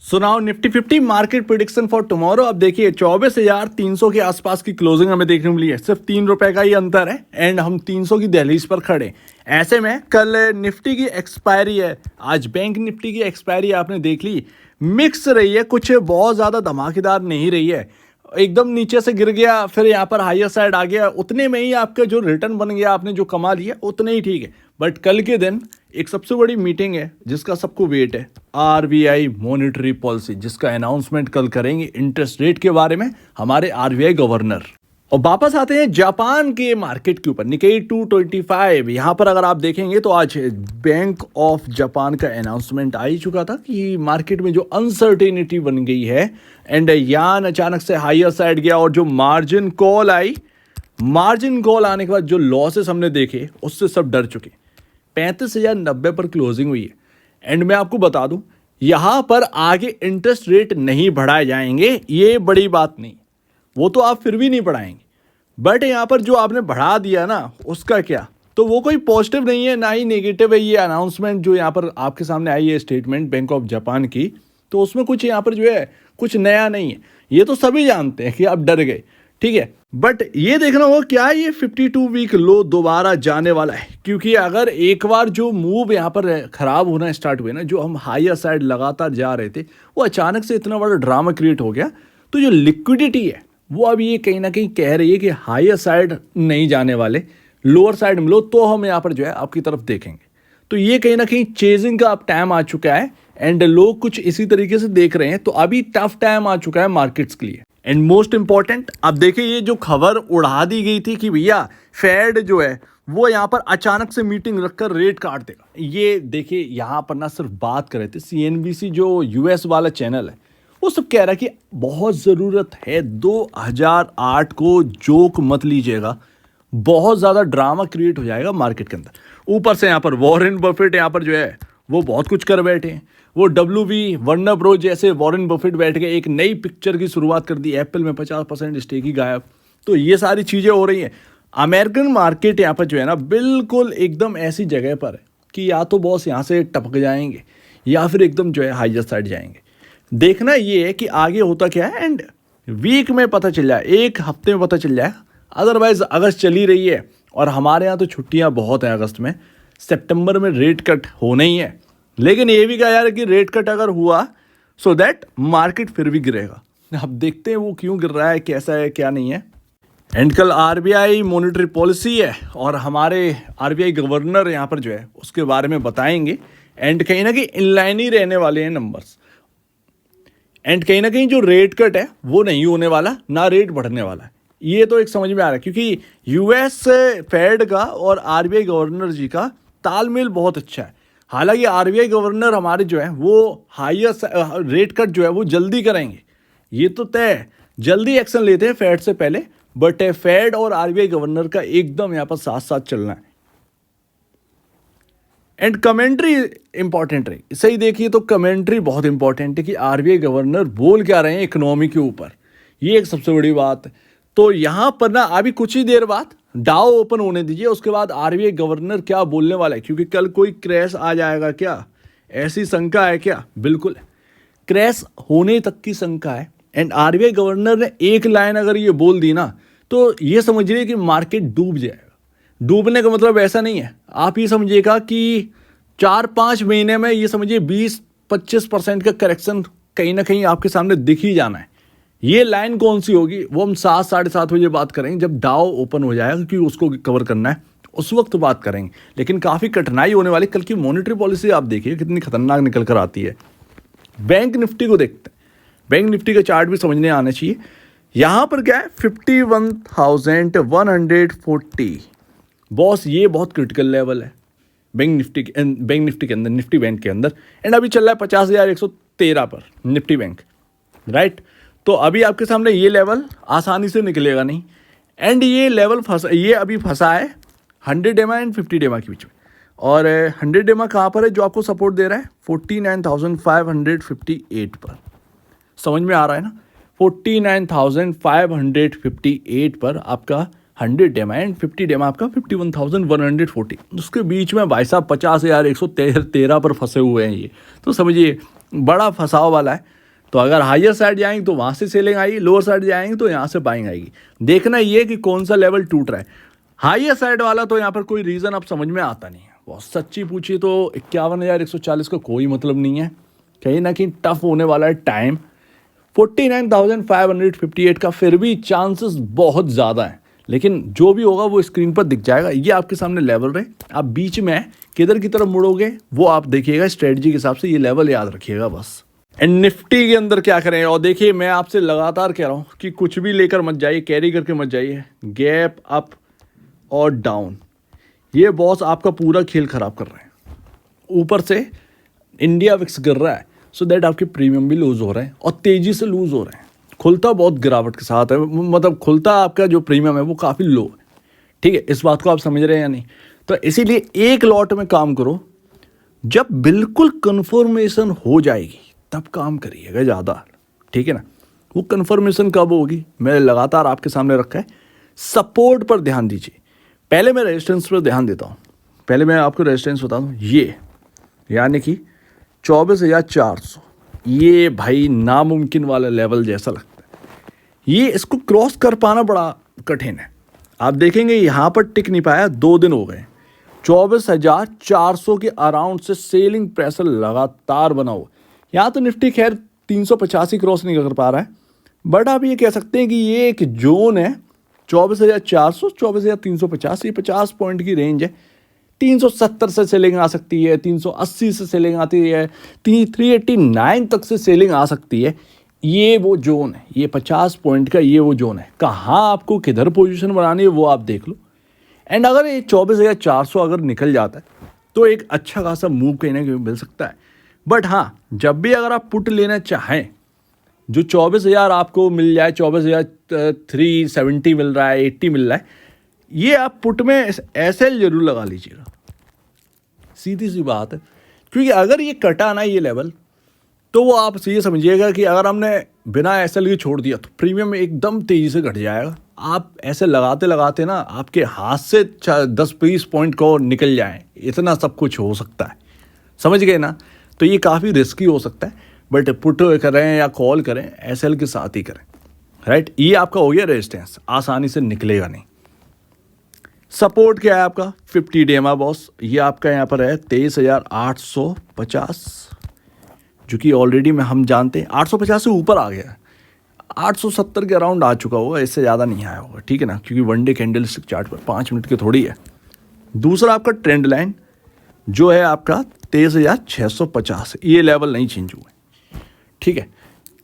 सुनाओ Nifty 50 market prediction for tomorrow. अब देखिए 24,300 के आसपास की क्लोजिंग हमें देखने को मिली है। सिर्फ 3 रुपए का ही अंतर है एंड हम 300 की दहलीज पर खड़े। ऐसे में कल निफ्टी की एक्सपायरी है, आज बैंक निफ्टी की एक्सपायरी आपने देख ली, मिक्स रही है, कुछ बहुत ज़्यादा धमाकेदार नहीं रही है। एकदम नीचे से गिर गया फिर यहाँ पर हायर साइड आ गया, उतने में ही आपका जो रिटर्न बन गया, आपने जो कमा लिया उतने ही ठीक है। बट कल के दिन एक सबसे बड़ी मीटिंग है जिसका सबको वेट है, आरबीआई मॉनेटरी पॉलिसी, जिसका अनाउंसमेंट कल करेंगे इंटरेस्ट रेट के बारे में हमारे आरबीआई गवर्नर। और वापस आते हैं जापान के मार्केट के ऊपर, निकेई 225। यहाँ पर अगर आप देखेंगे तो आज बैंक ऑफ जापान का अनाउंसमेंट आ ही चुका था कि मार्केट में जो अनसर्टेनिटी बन गई है एंड यान अचानक से हायर साइड गया और जो मार्जिन कॉल आई, मार्जिन कॉल आने के बाद जो लॉसेस हमने देखे उससे सब डर चुके। 35,090 पर क्लोजिंग हुई है एंड मैं आपको बता दूं यहां पर आगे इंटरेस्ट रेट नहीं बढ़ाए जाएंगे, ये बड़ी बात नहीं, वो तो आप फिर भी नहीं बढ़ाएंगे। बट यहां पर जो आपने बढ़ा दिया ना उसका क्या, तो वो कोई पॉजिटिव नहीं है ना ही नेगेटिव है। ये अनाउंसमेंट जो यहां पर आपके सामने आई है स्टेटमेंट बैंक ऑफ जापान की, तो उसमें कुछ यहां पर जो है कुछ नया नहीं है, ये तो सभी जानते हैं कि आप डर गए, ठीक है। बट ये देखना होगा क्या ये 52 वीक लो दोबारा जाने वाला है, क्योंकि अगर एक बार जो मूव यहाँ पर खराब होना स्टार्ट हुए ना, जो हम हायर साइड लगातार जा रहे थे, वो अचानक से इतना बड़ा ड्रामा क्रिएट हो गया, तो जो लिक्विडिटी है वो अब ये कहीं ना कहीं कह रही है कि हायर साइड नहीं जाने वाले, लोअर साइड मिलो तो हम यहाँ पर जो है आपकी तरफ देखेंगे। तो ये कहीं ना कहीं चेजिंग का अब टाइम आ चुका है एंड लोग कुछ इसी तरीके से देख रहे हैं। तो अभी टफ टाइम आ चुका है मार्केट्स के लिए। एंड मोस्ट इंपॉर्टेंट, अब देखिए ये जो खबर उड़ा दी गई थी कि भैया फेड जो है वो यहाँ पर अचानक से मीटिंग रखकर रेट काट देगा, ये देखिए यहाँ पर ना सिर्फ बात कर रहे थे, सीएनबीसी जो यूएस वाला चैनल है वो सब कह रहा है कि बहुत ज़रूरत है 2008 को, जोक मत लीजिएगा, बहुत ज़्यादा ड्रामा क्रिएट हो जाएगा मार्केट के अंदर। ऊपर से यहाँ पर वॉरेन बफेट यहाँ पर जो है वो बहुत कुछ कर बैठे हैं, वो WV वर्नर ब्रो जैसे वॉरेन बफेट बैठ के एक नई पिक्चर की शुरुआत कर दी, एप्पल में 50% स्टेक ही गायब। तो ये सारी चीज़ें हो रही हैं। अमेरिकन मार्केट यहाँ पर जो है ना बिल्कुल एकदम ऐसी जगह पर है कि या तो बॉस यहाँ से टपक जाएंगे या फिर एकदम जो है हाइयर साइड जाएंगे। देखना ये है कि आगे होता क्या है एंड वीक में पता चल जाए, एक हफ्ते में पता चल जाए। अदरवाइज अगस्त चली रही है और हमारे यहाँ तो छुट्टियाँ बहुत हैं अगस्त में, सितंबर में रेट कट होना ही है। लेकिन ये भी कहा यार कि रेट कट अगर हुआ सो दैट मार्केट फिर भी गिरेगा। अब देखते हैं वो क्यों गिर रहा है, कैसा है क्या नहीं है। एंड कल आरबीआई मॉनेटरी पॉलिसी है और हमारे आरबीआई गवर्नर यहाँ पर जो है उसके बारे में बताएंगे एंड कहीं ना कहीं इनलाइन ही रहने वाले हैं नंबर्स। एंड कहीं ना कहीं जो रेट कट है वो नहीं होने वाला, ना रेट बढ़ने वाला है, ये तो एक समझ में आ रहा है, क्योंकि यूएस फेड का और आरबीआई गवर्नर जी का तालमेल बहुत अच्छा है। हालांकि आरबीआई गवर्नर हमारे जो है वो हायर रेट कट जो है वो जल्दी करेंगे, ये तो तय है, जल्दी एक्शन लेते हैं फेड से पहले। बट फेड और आरबीआई गवर्नर का एकदम यहाँ पर साथ साथ चलना है। एंड कमेंट्री इंपॉर्टेंट रही, सही देखिए तो कमेंट्री बहुत इंपॉर्टेंट है कि आरबीआई गवर्नर बोल क्या रहे हैं इकोनॉमी के ऊपर, ये एक सबसे बड़ी बात है। तो यहाँ पर ना अभी कुछ ही देर बाद डाउ ओपन होने दीजिए, उसके बाद आरबीआई गवर्नर क्या बोलने वाला है, क्योंकि कल कोई क्रैश आ जाएगा क्या, ऐसी शंका है क्या? बिल्कुल क्रैश होने तक की शंका है। एंड आरबीआई गवर्नर ने एक लाइन अगर ये बोल दी ना तो ये समझिए कि मार्केट डूब जाएगा। डूबने का मतलब ऐसा नहीं है, आप ये समझिएगा कि 4-5 महीने में ये समझिए 20-25% का करेक्शन कहीं ना कहीं आपके सामने दिख ही जाना है। ये लाइन कौन सी होगी वो हम 7-7:30 बजे बात करेंगे, जब डाउ ओपन हो जाएगा, क्योंकि उसको कवर करना है, उस वक्त बात करेंगे। लेकिन काफ़ी कठिनाई होने वाली। कल की मॉनेटरी पॉलिसी आप देखिए कितनी खतरनाक निकल कर आती है। बैंक निफ्टी को देखते हैं, बैंक निफ्टी का चार्ट भी समझने आना चाहिए। यहाँ पर क्या है 51,140 बॉस, ये बहुत क्रिटिकल लेवल है बैंक निफ्टी के अंदर, निफ्टी बैंक के अंदर। एंड अभी चल रहा है 50,113 पर निफ्टी बैंक, राइट। तो अभी आपके सामने ये लेवल आसानी से निकलेगा नहीं। एंड ये लेवल ये अभी फंसा है 100 EMA एंड 50 EMA के बीच में। और 100 EMA कहाँ पर है जो आपको सपोर्ट दे रहा है? 49,558 पर। समझ में आ रहा है ना? 49,558 पर आपका 100 EMA एंड 50 EMA आपका 51,140। उसके बीच में भाई साहब 50,113 पर फंसे हुए हैं ये। तो समझिए बड़ा फंसाव वाला है। तो अगर हायर साइड जाएंगे तो वहाँ से सेलिंग आएगी, लोअर साइड जाएंगे तो यहाँ से बाइंग आएगी। देखना ये कि कौन सा लेवल टूट रहा है। हायर साइड वाला तो यहाँ पर कोई रीज़न अब समझ में आता नहीं है। बहुत सच्ची पूछी तो 51,140 का कोई मतलब नहीं है, कहीं ना कहीं टफ होने वाला है टाइम। 49,558 का फिर भी चांसेस बहुत ज़्यादा हैं, लेकिन जो भी होगा वो स्क्रीन पर दिख जाएगा। ये आपके सामने लेवल रहे, आप बीच में किधर की तरफ मुड़ोगे वो आप देखिएगा स्ट्रेटजी के हिसाब से, ये लेवल याद रखिएगा बस। एंड निफ्टी के अंदर क्या करें, और देखिए मैं आपसे लगातार कह रहा हूँ कि कुछ भी लेकर मत जाइए, कैरी करके मत जाइए। गैप अप और डाउन, ये बॉस आपका पूरा खेल खराब कर रहे हैं। ऊपर से इंडिया विक्स गिर रहा है, सो दैट आपके प्रीमियम भी लूज़ हो रहे हैं और तेज़ी से लूज़ हो रहे हैं। खुलता बहुत गिरावट के साथ है, मतलब खुलता आपका जो प्रीमियम है वो काफ़ी लो है। ठीक है, इस बात को आप समझ रहे हैं या नहीं? तो इसीलिए एक लॉट में काम करो, जब बिल्कुल कन्फर्मेशन हो जाएगी तब काम करिएगा ज़्यादा। ठीक है ना? वो कन्फर्मेशन कब होगी मैं लगातार आपके सामने रखा है। सपोर्ट पर ध्यान दीजिए, पहले मैं रेजिस्टेंस पर ध्यान देता हूँ। पहले मैं आपको रेजिस्टेंस बता दूँ, ये यानी कि 24,400, ये भाई नामुमकिन वाला लेवल जैसा लगता है। ये इसको क्रॉस कर पाना बड़ा कठिन है। आप देखेंगे यहाँ पर टिक नहीं पाया, 2 दिन हो गए। 24,400 के अराउंड से सेलिंग प्रेशर लगातार बना हुआ। यहाँ तो निफ्टी खैर 385 क्रॉस नहीं कर पा रहा है, बट आप ये कह सकते हैं कि ये एक जोन है 24,400 24,350, ये 50 पॉइंट की रेंज है। 370 से सेलिंग आ सकती है, 380 से सेलिंग आती है, 389 तक से सेलिंग आ सकती है। ये वो जोन है, ये 50 पॉइंट का ये वो जोन है। कहाँ आपको किधर पोजीशन बनानी है वो आप देख लो। एंड अगर ये 24,400 अगर निकल जाता है तो एक अच्छा खासा मूव कहीं ना कहीं मिल सकता है। बट हाँ, जब भी अगर आप पुट लेना चाहें, जो 24,000 आपको मिल जाए, 24,370 मिल रहा है, 80 मिल रहा है, ये आप पुट में एसएल जरूर लगा लीजिएगा। सीधी सी बात है, क्योंकि अगर ये कटा ना ये लेवल, तो वो आप ये समझिएगा कि अगर हमने बिना एसएल के छोड़ दिया तो प्रीमियम एकदम तेज़ी से घट जाएगा। आप ऐसे लगाते लगाते ना आपके हाथ से 10-20 पॉइंट को निकल जाए, इतना सब कुछ हो सकता है। समझ गए ना? तो ये काफ़ी रिस्की हो सकता है, बट पुट करें या कॉल करें एसएल के साथ ही करें। राइट, ये आपका हो गया रेजिस्टेंस, आसानी से निकलेगा नहीं। सपोर्ट क्या है आपका? 50 डेमा बॉस, ये आपका यहाँ पर है 23,850, जो कि ऑलरेडी में हम जानते हैं 850 से ऊपर आ गया है। 870 के अराउंड आ चुका होगा, इससे ज़्यादा नहीं आया होगा। ठीक है ना? क्योंकि वन डे कैंडलस्टिक चार्ट पर 5 मिनट के थोड़ी है। दूसरा आपका ट्रेंड लाइन जो है आपका 23,650, ये लेवल नहीं चेंज हुए। ठीक है,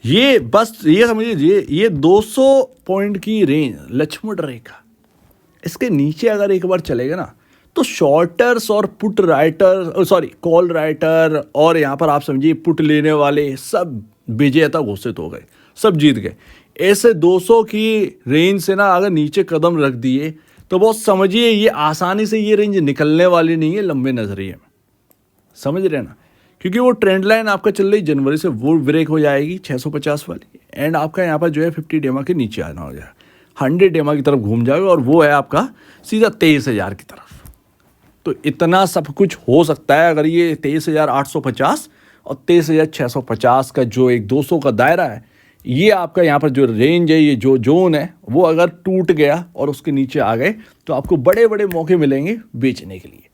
ये बस ये समझिए, ये 200 पॉइंट की रेंज लक्ष्मण रेखा, इसके नीचे अगर एक बार चलेगा ना तो शॉर्टर्स और put writer, sorry call writer, और यहाँ पर आप समझिए पुट लेने वाले सब विजेता घोषित हो गए, सब जीत गए। ऐसे 200 की रेंज से ना अगर नीचे कदम रख दिए तो बहुत समझिए ये आसानी से ये रेंज निकलने वाली नहीं है लंबे नजरिए में। समझ रहे हैं ना? क्योंकि वो ट्रेंड लाइन आपका चल रही जनवरी से, वो ब्रेक हो जाएगी 650 वाली, एंड आपका यहाँ पर जो है 50 डेमा के नीचे आना हो जाएगा, 100 डेमा की तरफ घूम जाएगा, और वो है आपका सीधा 23,000 की तरफ। तो इतना सब कुछ हो सकता है अगर ये 23,850 और 23,650 का जो एक 200 का दायरा है, ये आपका यहाँ पर जो रेंज है, ये जो जोन है, वो अगर टूट गया और उसके नीचे आ गए तो आपको बड़े बड़े मौके मिलेंगे बेचने के लिए।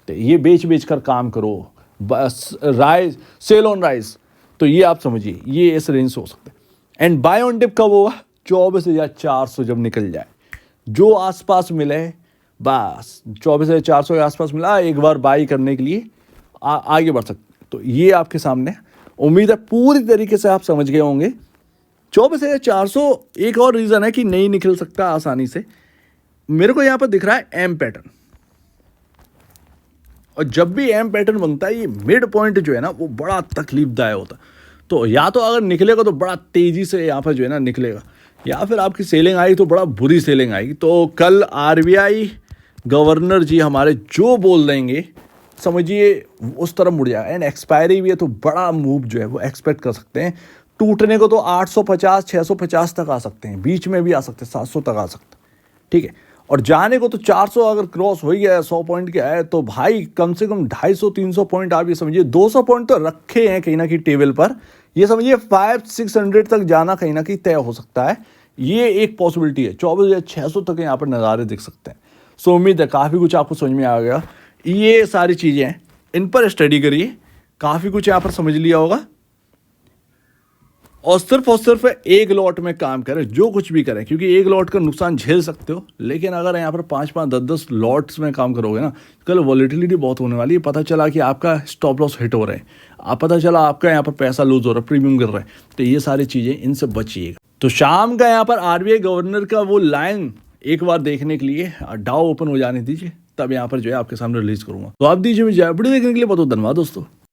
तो ये बेच कर काम करो, बस राइज, सेल ऑन राइज, तो ये आप समझिए ये इस रेंज से हो सकता है। एंड बाय ऑन डिप कब होगा? 24,400 जब निकल जाए, जो आसपास मिले, बस 24,400 के आसपास मिला, एक बार बाई करने के लिए आगे बढ़ सकते। तो ये आपके सामने, उम्मीद है पूरी तरीके से आप समझ गए होंगे। 24,400 एक और रीज़न है कि नहीं निकल सकता आसानी से। मेरे को यहाँ पर दिख रहा है एम पैटर्न, और जब भी एम पैटर्न बनता है ये मिड पॉइंट जो है ना वो बड़ा तकलीफदायक होता है। तो या तो अगर निकलेगा तो बड़ा तेज़ी से यहाँ पर जो है ना निकलेगा, या फिर आपकी सेलिंग आई तो बड़ा बुरी सेलिंग आएगी। तो कल आरबीआई गवर्नर जी हमारे जो बोल देंगे समझिए उस तरफ मुड़ जाएगा। एंड एक्सपायरी भी है तो बड़ा मूव जो है वो एक्सपेक्ट कर सकते हैं। टूटने को तो 850 650 तक आ सकते हैं, बीच में भी आ सकते हैं 700 तक आ सकते हैं। ठीक है, और जाने को तो 400 अगर क्रॉस हो गया है, 100 पॉइंट के है, तो भाई कम से कम 250-300 पॉइंट आप ये समझिए, 200 पॉइंट तो रखे हैं कहीं ना कहीं टेबल पर। ये समझिए 500-600 तक जाना कहीं ना कहीं तय हो सकता है, ये एक पॉसिबिलिटी है। 24,600 तक यहाँ पर नज़ारे दिख सकते हैं। सो उम्मीद है काफ़ी कुछ आपको समझ में आ गया। ये सारी चीज़ें हैं, इन पर स्टडी करिए, काफ़ी कुछ यहाँ पर समझ लिया होगा। और सिर्फ एक लॉट में काम करें, जो कुछ भी करें, क्योंकि एक लॉट का नुकसान झेल सकते हो, लेकिन अगर यहाँ पर 5-5, 10-10 लॉट्स में काम करोगे ना, कल वॉलेटिलिटी बहुत होने वाली है। पता चला कि आपका स्टॉप लॉस हिट हो रहे हैं, पता चला आपका यहाँ पर पैसा लूज हो रहा है, प्रीमियम गिर रहा है, तो ये सारी चीज़ें, इनसे बचिएगा। तो शाम का यहाँ पर आरबीआई गवर्नर का वो लाइन एक बार देखने के लिए डाउ ओपन हो जाने दीजिए, तब यहाँ पर जो है आपके सामने रिलीज करूंगा। तो आप दीजिए मुझे वीडियो देखने के लिए बहुत बहुत धन्यवाद दोस्तों।